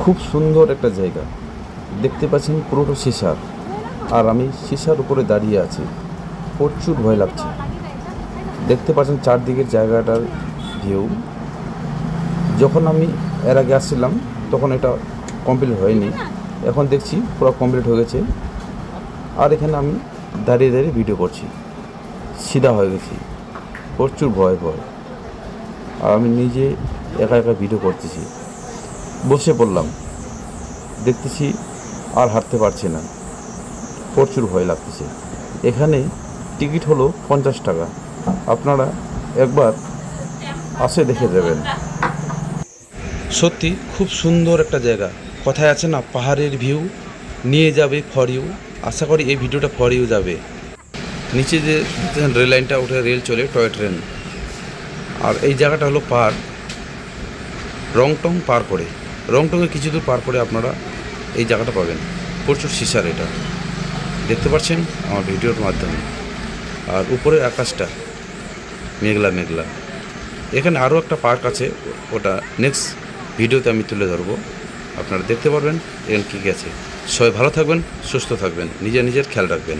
খুব সুন্দর একটা জায়গা দেখতে পাচ্ছেন, পুরোটা সিসার। আর আমি সিসার উপরে দাঁড়িয়ে আছি, প্রচুর ভয় লাগছে। দেখতে পাচ্ছেন চারদিকের জায়গাটার ভিউ। যখন আমি এর আগে আসছিলাম তখন এটা কমপ্লিট হয়নি, এখন দেখছি পুরো কমপ্লিট হয়ে গেছে। আর এখানে আমি দাঁড়িয়ে দাঁড়িয়ে ভিডিও করছি, সিধা হয়ে গেছি, প্রচুর ভয় ভয়। আর আমি নিজে একা একা ভিডিও করতেছি, বসে পড়লাম, দেখতেছি আর হাঁটতে পারছি না, প্রচুর ভয় লাগতেছে। এখানে টিকিট হলো 50 টাকা। আপনারা একবার আসে দেখে যাবেন। সত্যি খুব সুন্দর একটা জায়গা। কথায় আছে না, পাহাড়ের ভিউ নিয়ে যাবে ফর ইউ। আশা করি এই ভিডিওটা ফর ইউ যাবে। নিচে যে রেল লাইনটা উঠে রেল চলে, টয় ট্রেন। আর এই জায়গাটা হলো পার রংটং পার করে, রংটংয়ে কিছু দূর পার করে আপনারা এই জায়গাটা পাবেন। প্রচুর সিসার এটা দেখতে পাচ্ছেন আমার ভিডিওর মাধ্যমে। আর উপরের আকাশটা মেঘলা মেঘলা। এখানে আরও একটা পার্ক আছে, ওটা নেক্সট ভিডিওতে আমি তুলে ধরবো, আপনারা দেখতে পারবেন এখানে কী কী আছে। সবাই ভালো থাকবেন, সুস্থ থাকবেন, নিজের খেয়াল রাখবেন।